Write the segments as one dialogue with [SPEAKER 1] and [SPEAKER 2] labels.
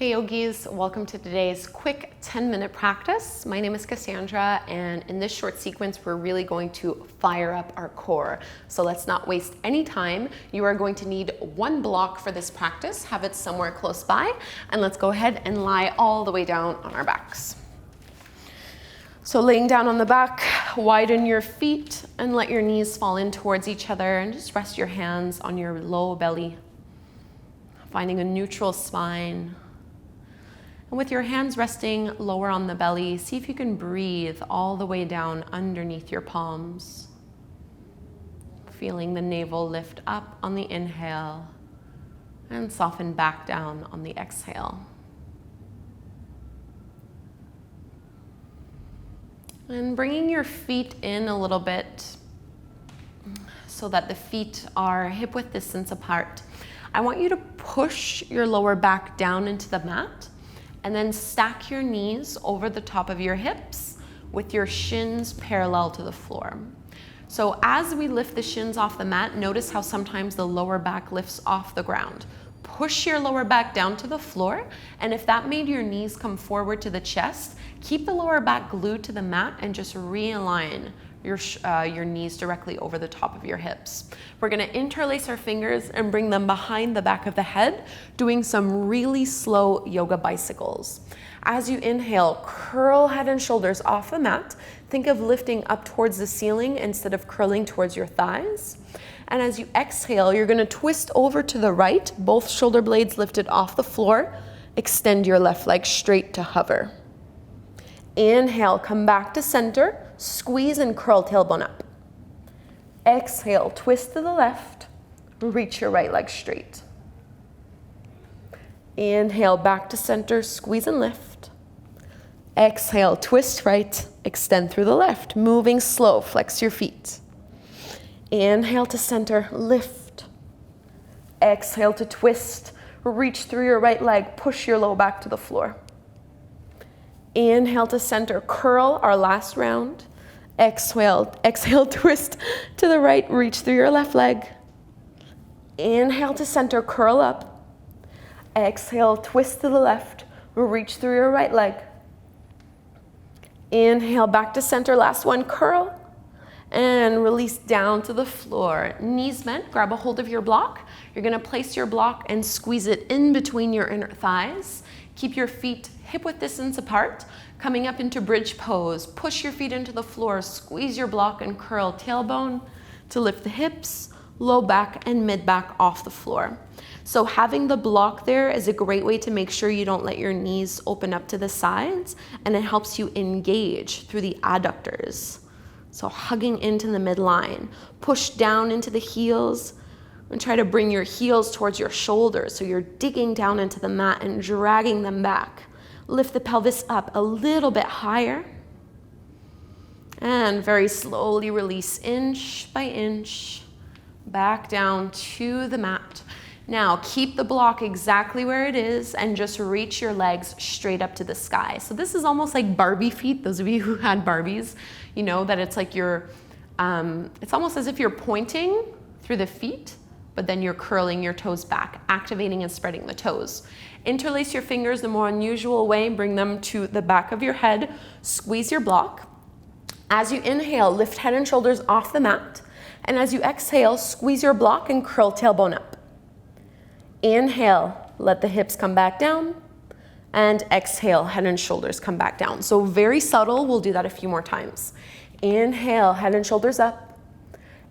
[SPEAKER 1] Hey yogis, welcome to today's quick 10-minute practice. My name is Kassandra, and in this short sequence, we're really going to fire up our core. So let's not waste any time. You are going to need one block for this practice. Have it somewhere close by, and let's go ahead and lie all the way down on our backs. So laying down on the back, widen your feet and let your knees fall in towards each other, and just rest your hands on your low belly, finding a neutral spine. And with your hands resting lower on the belly, see if you can breathe all the way down underneath your palms. Feeling the navel lift up on the inhale and soften back down on the exhale. And bringing your feet in a little bit so that the feet are hip-width distance apart. I want you to push your lower back down into the mat and then stack your knees over the top of your hips with your shins parallel to the floor. So as we lift the shins off the mat, notice how sometimes the lower back lifts off the ground. Push your lower back down to the floor, and if that made your knees come forward to the chest, keep the lower back glued to the mat and just realign your knees directly over the top of your hips. We're gonna interlace our fingers and bring them behind the back of the head, doing some really slow yoga bicycles. As you inhale, curl head and shoulders off the mat. Think of lifting up towards the ceiling instead of curling towards your thighs. And as you exhale, you're gonna twist over to the right, both shoulder blades lifted off the floor. Extend your left leg straight to hover. Inhale, come back to center, squeeze and curl tailbone up. Exhale, twist to the left, reach your right leg straight. Inhale, back to center, squeeze and lift. Exhale, twist right, extend through the left, moving slow, flex your feet. Inhale to center, lift. Exhale to twist, reach through your right leg, push your low back to the floor. Inhale to center, curl, our last round. Exhale, twist to the right, reach through your left leg. Inhale to center, curl up. Exhale, twist to the left, reach through your right leg. Inhale, back to center, last one, curl. And release down to the floor. Knees bent, grab a hold of your block. You're gonna place your block and squeeze it in between your inner thighs. Keep your feet hip-width distance apart. Coming up into bridge pose. Push your feet into the floor, squeeze your block and curl tailbone to lift the hips, low back and mid back off the floor. So having the block there is a great way to make sure you don't let your knees open up to the sides, and it helps you engage through the adductors. So hugging into the midline, push down into the heels and try to bring your heels towards your shoulders. So you're digging down into the mat and dragging them back. Lift the pelvis up a little bit higher. And very slowly release inch by inch back down to the mat. Now keep the block exactly where it is and just reach your legs straight up to the sky. So this is almost like Barbie feet. Those of you who had Barbies, you know that it's like it's almost as if you're pointing through the feet, but then you're curling your toes back, activating and spreading the toes. Interlace your fingers the more unusual way, bring them to the back of your head, squeeze your block. As you inhale, lift head and shoulders off the mat. And as you exhale, squeeze your block and curl tailbone up. Inhale, let the hips come back down. And exhale, head and shoulders come back down. So very subtle, we'll do that a few more times. Inhale, head and shoulders up.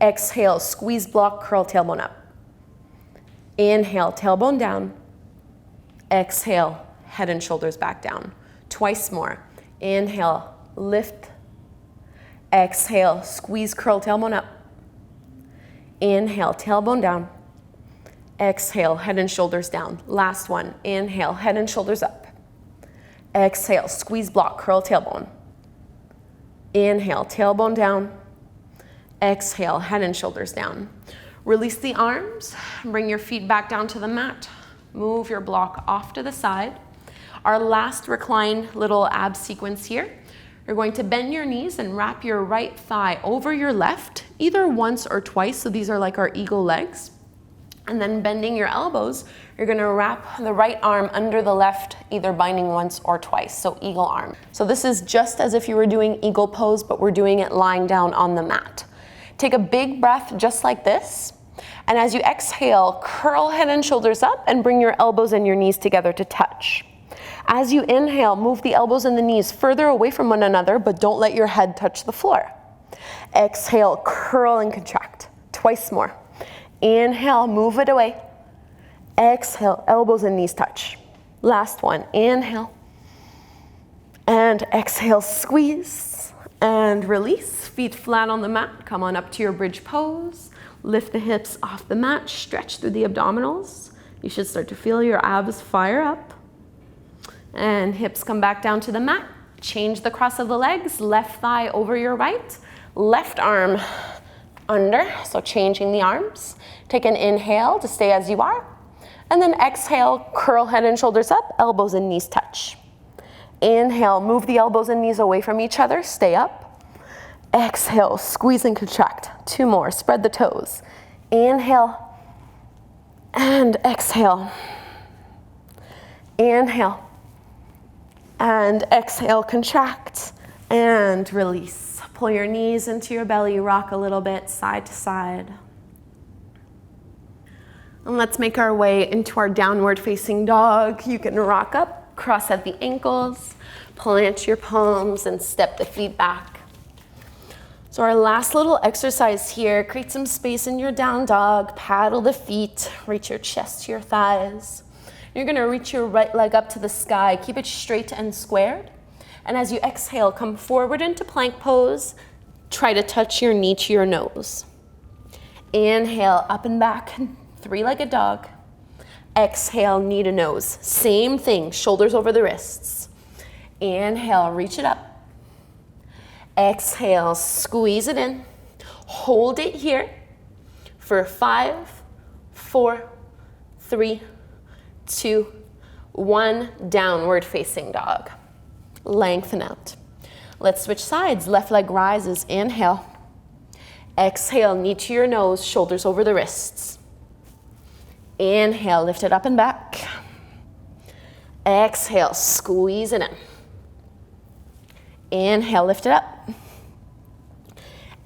[SPEAKER 1] Exhale, squeeze block, curl tailbone up. Inhale, tailbone down. Exhale, head and shoulders back down. Twice more. Inhale, lift. Exhale, squeeze, curl tailbone up. Inhale, tailbone down. Exhale, head and shoulders down. Last one. Inhale, head and shoulders up. Exhale, squeeze block, curl tailbone. Inhale, tailbone down. Exhale, head and shoulders down. Release the arms, bring your feet back down to the mat. Move your block off to the side. Our last recline little ab sequence here. You're going to bend your knees and wrap your right thigh over your left, either once or twice. So these are like our eagle legs. And then bending your elbows, you're gonna wrap the right arm under the left, either binding once or twice, so eagle arm. So this is just as if you were doing eagle pose, but we're doing it lying down on the mat. Take a big breath just like this. And as you exhale, curl head and shoulders up and bring your elbows and your knees together to touch. As you inhale, move the elbows and the knees further away from one another, but don't let your head touch the floor. Exhale, curl and contract. Twice more. Inhale, move it away. Exhale, elbows and knees touch. Last one, inhale. And exhale, squeeze and release. Feet flat on the mat. Come on up to your bridge pose. Lift the hips off the mat, stretch through the abdominals. You should start to feel your abs fire up. And hips come back down to the mat. Change the cross of the legs, left thigh over your right, left arm under, so changing the arms. Take an inhale to stay as you are. And then exhale, curl head and shoulders up, elbows and knees touch. Inhale, move the elbows and knees away from each other, stay up. Exhale, squeeze and contract. 2 more, spread the toes. Inhale and exhale. Inhale and exhale, contract and release. Pull your knees into your belly, rock a little bit side to side. And let's make our way into our downward facing dog. You can rock up, cross at the ankles, plant your palms and step the feet back. So our last little exercise here, create some space in your down dog, paddle the feet, reach your chest to your thighs. You're gonna reach your right leg up to the sky, keep it straight and squared. And as you exhale, come forward into plank pose, try to touch your knee to your nose. Inhale, up and back, 3-legged dog. Exhale, knee to nose. Same thing, shoulders over the wrists. Inhale, reach it up. Exhale, squeeze it in. Hold it here for 5, 4, 3, 2, 1. Downward facing dog. Lengthen out. Let's switch sides. Left leg rises. Inhale. Exhale, knee to your nose, shoulders over the wrists. Inhale, lift it up and back. Exhale, squeeze it in. Inhale, lift it up.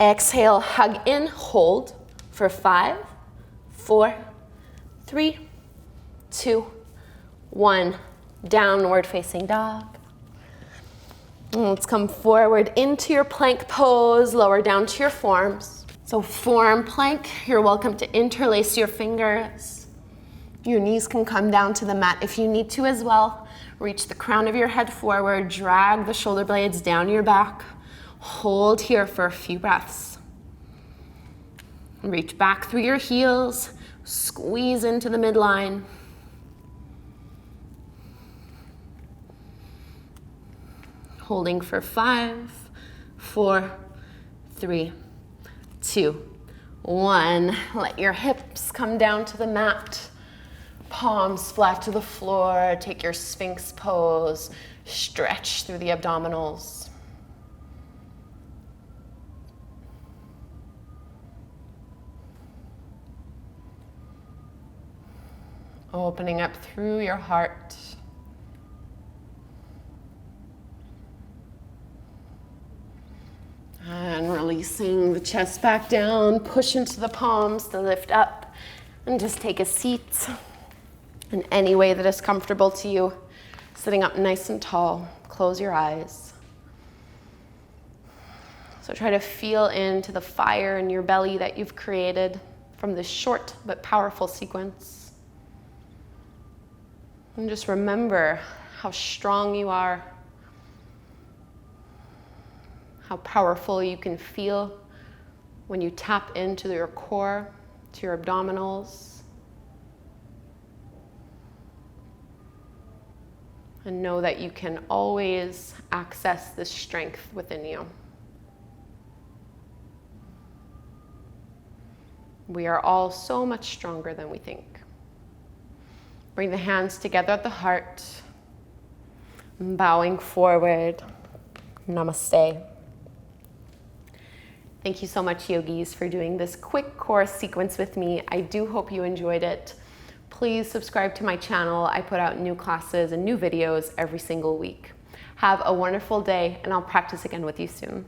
[SPEAKER 1] Exhale, hug in, hold for 5, 4, 3, 2, 1. Downward facing dog. And let's come forward into your plank pose, lower down to your forearms. So forearm plank, you're welcome to interlace your fingers. Your knees can come down to the mat if you need to as well. Reach the crown of your head forward, drag the shoulder blades down your back. Hold here for a few breaths. Reach back through your heels, squeeze into the midline. Holding for 5, 4, 3, 2, 1. Let your hips come down to the mat. Palms flat to the floor. Take your Sphinx pose. Stretch through the abdominals. Opening up through your heart. And releasing the chest back down. Push into the palms to lift up. And just take a seat in any way that is comfortable to you. Sitting up nice and tall. Close your eyes. So try to feel into the fire in your belly that you've created from this short but powerful sequence. And just remember how strong you are, how powerful you can feel when you tap into your core, to your abdominals. And know that you can always access this strength within you. We are all so much stronger than we think. Bring the hands together at the heart. Bowing forward. Namaste. Thank you so much, yogis, for doing this quick course sequence with me. I do hope you enjoyed it. Please subscribe to my channel. I put out new classes and new videos every single week. Have a wonderful day, and I'll practice again with you soon.